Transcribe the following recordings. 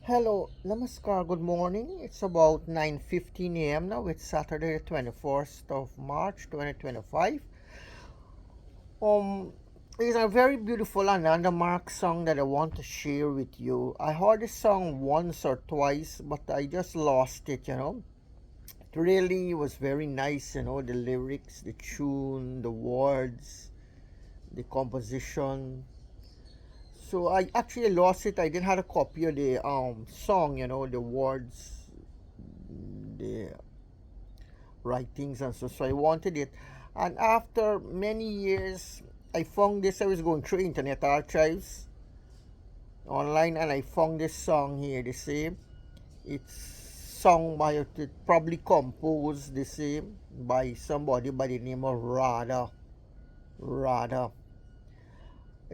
Hello, namaskar, good morning. It's about 9:15 a.m. now. It's Saturday, 24th of March 2025. Um, it's a very beautiful and landmark song that I want to share with you. I heard this song once or twice, but I just lost it. It really was very nice, the lyrics, the tune, the words, the composition. So I actually lost it. I didn't have a copy of the song, the words, the writings and so I wanted it. And after many years I found this. I was going through internet archives online and I found this song here. The same, it's sung by, it probably composed the same by somebody by the name of Radha.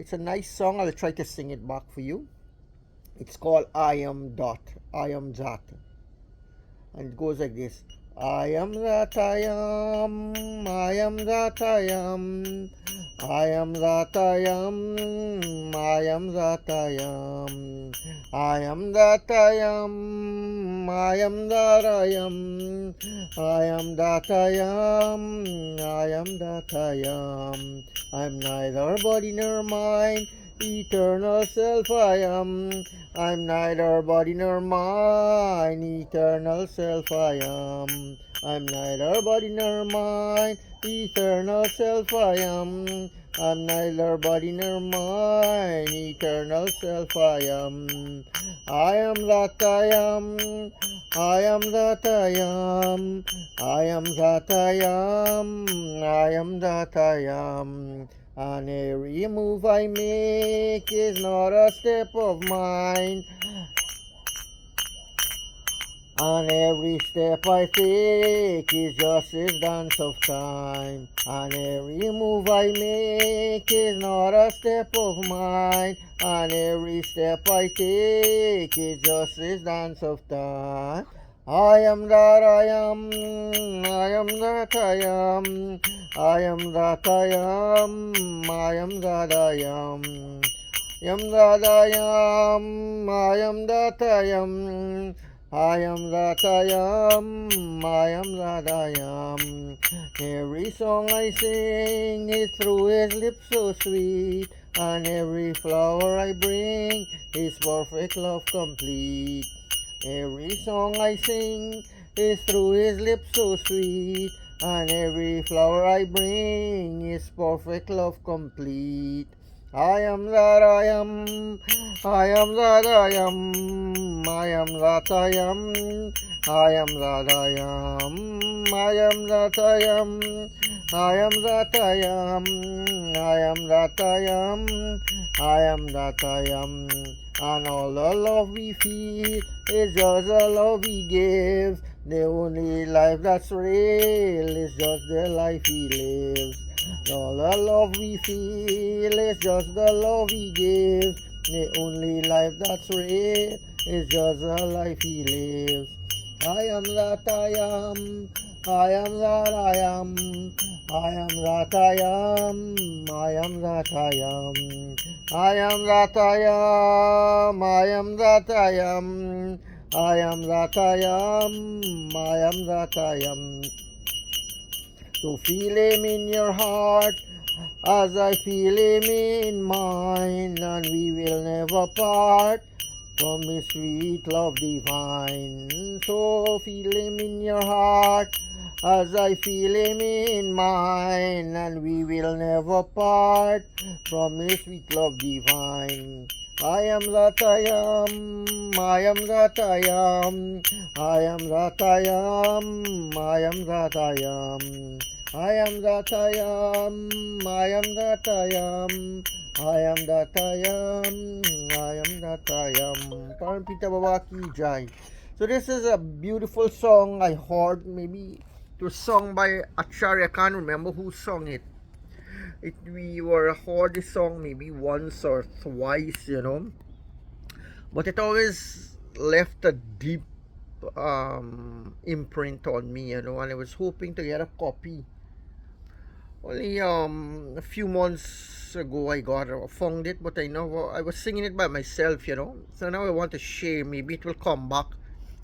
It's a nice song. I'll try to sing it back for you. It's called I am that, and it goes like this. I am that I am, I am that I am, I am that I am, I am that I am, I am that I am, I am that I am, I am that I am, I am that I am. I'm neither body nor mind, eternal self I am. I'm neither body nor mind, eternal self I am. I'm neither body nor mind, eternal self I am. I'm neither body nor mind, eternal self I am. I am that I am, I am that I am, I am that I am, I am that I am. And every move I make is not a step of mine. And every step I take is just a dance of time. And every move I make is not a step of mine. And every step I take is just a dance of time. I am that I am, I am that I am, I am that I am, I am that I am. Am that I am, I am that I am, I am that I am, I am that I am. Every song I sing is through his lips so sweet, and every flower I bring is perfect love complete. Every song I sing is through his lips so sweet, and every flower I bring is perfect love complete. I am that I am, I am that I am, I am that I am, I am that I am, I am that I am, I am that I am, I am that I am, I am that I am. And all the love we feel is just the love he gives. The only life that's real is just the life he lives. All the love we feel is just the love he gives. The only life that's real is just the life he lives. I am that I am, I am that I am, I am that I am, I am that I am, I am that I am, I am that I am, I am that I am, I am that I am. So feel him in your heart as I feel him in mine, and we will never part from his sweet love divine. So feel him in your heart as I feel him in mine, and we will never part from his sweet love divine. I am that I am, I am that I am, I am that I am, I am that I am. I am that I am, I am that I am, I am that I am, I am that I am. Parang Pita Babaki Jai. So this is a beautiful song I heard. Maybe it was sung by Acharya. I can't remember who sung it. We were heard this song maybe once or twice, but it always left a deep imprint on me, and I was hoping to get a copy Only a few months ago I got found it, but I know I was singing it by myself, you know. So now I want to share. Maybe it will come back.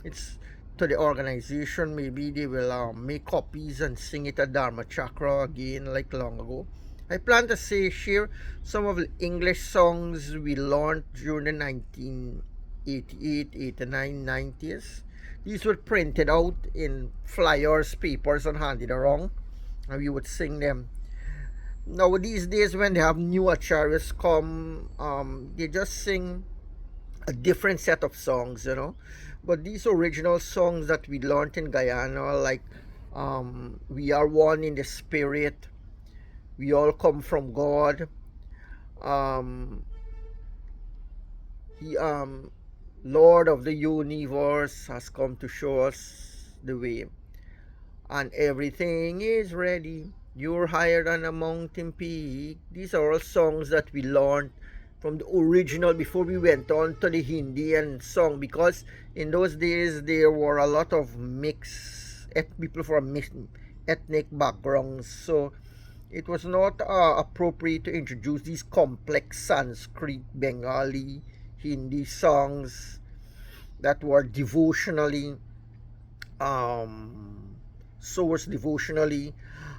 It's to the organization. Maybe they will make copies and sing it at Dharma Chakra again, like long ago. I plan to share some of the English songs we learned during the 1988, 89, 90s. These were printed out in flyers, papers, and handed around, and we would sing them. Now these days when they have new acharyas come, they just sing a different set of songs, you know. But these original songs that we learned in Guyana, like We Are One in the Spirit, We All Come from God, um, He Lord of the Universe has come to show us the way, and everything is ready. You're higher than a mountain peak. These are all songs that we learned from the original before we went on to the Hindi and song, because in those days there were a lot of people from mixed ethnic backgrounds, so it was not appropriate to introduce these complex Sanskrit, Bengali, Hindi songs that were um, devotionally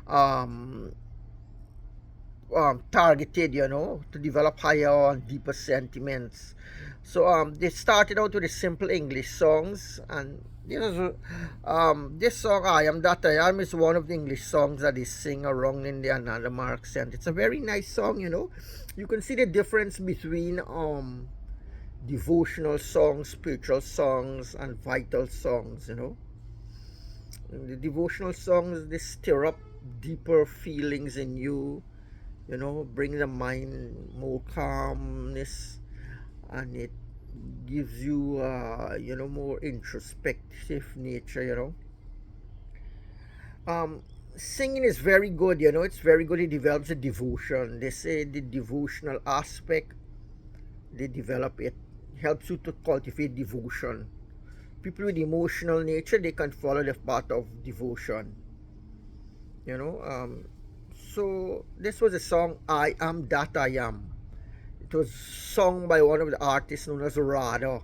um, targeted, you know, to develop higher and deeper sentiments. So they started out with the simple English songs, and this song "I Am That I Am" is one of the English songs that they sing around in the Anandama accent. It's a very nice song, you know. You can see the difference between devotional songs, spiritual songs, and vital songs, you know. In the devotional songs, they stir up deeper feelings in you, you know, bring the mind more calmness, and it gives you, you know, more introspective nature, you know. Um, Singing is very good, you know, it's very good. It develops a devotion. They say the devotional aspect, they develop it, helps you to cultivate devotion. People with emotional nature, they can follow the path of devotion, you know. So this was a song, I Am That I Am. It was sung by one of the artists known as Radha.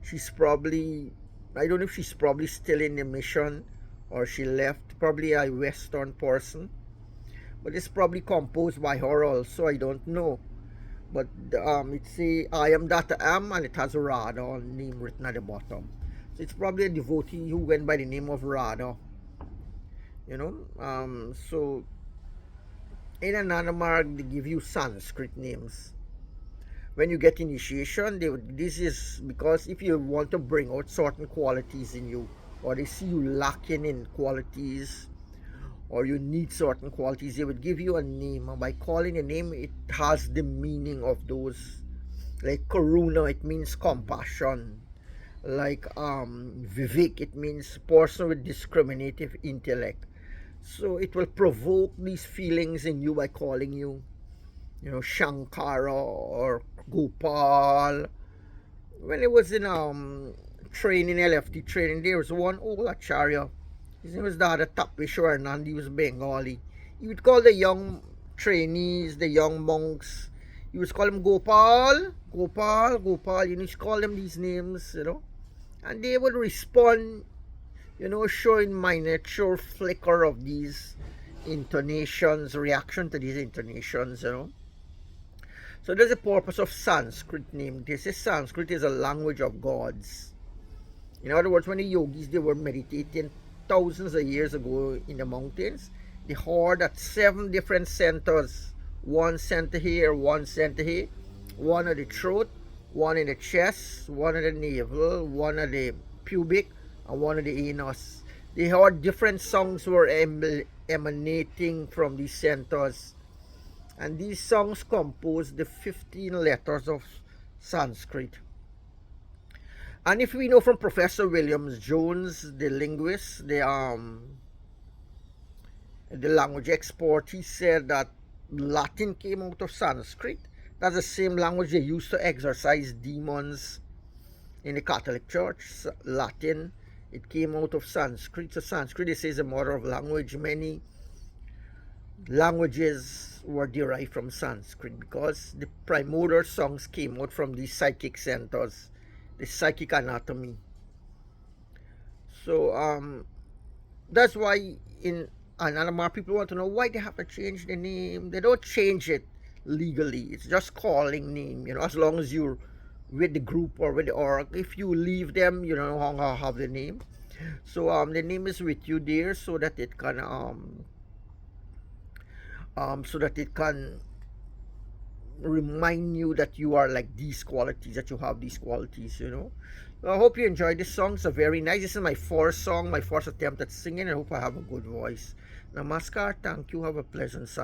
She's probably, I don't know if she's probably still in the mission or she left, probably a Western person. But it's probably composed by her also, I don't know. But it's a I Am That I Am, and it has a Radha name written at the bottom. So it's probably a devotee who went by the name of Radha, you know. So in another mark, they give you Sanskrit names. When you get initiation, this is because if you want to bring out certain qualities in you, or they see you lacking in qualities, or you need certain qualities, they would give you a name, and by calling a name, it has the meaning of those. Like karuna, it means compassion. Like vivek, it means person with discriminative intellect. So it will provoke these feelings in you by calling you, you know, Shankara or Gopal. When I was in training, LFT training, there was one old acharya. His name was Dada Tapeshwar, and he was Bengali. He would call the young trainees, the young monks, he would call them Gopal, Gopal, Gopal. You know, he call them these names, you know, and they would respond, you know, showing miniature flicker of these intonations, reaction to these intonations, you know. So there's a purpose of Sanskrit name. This is Sanskrit is a language of gods. In other words, when the yogis they were meditating thousands of years ago in the mountains, they heard at 7 different centers. One center here, one center here, one at the throat, one in the chest, one at the navel, one at the pubic, and one at the anus. They heard different songs were emanating from these centers, and these songs compose the 15 letters of Sanskrit. And if we know from Professor Williams Jones, the linguist, the language expert, he said that Latin came out of Sanskrit. That's the same language they used to exorcise demons in the Catholic Church. Latin, it came out of Sanskrit. So Sanskrit, they say, is the mother of language. Many languages were derived from Sanskrit because the primordial songs came out from the psychic centers, the psychic anatomy. So that's why in Anandamar people want to know why they have to change the name. They don't change it legally. It's just calling name, as long as you're with the group or with the org. If you leave them, you no longer have the name. So the name is with you there so that it can remind you that you are like these qualities, that you have these qualities. So I hope you enjoyed this song. It's a very nice. This is my fourth song, my first attempt at singing. I hope I have a good voice. Namaskar. Thank you. Have a pleasant Saturday.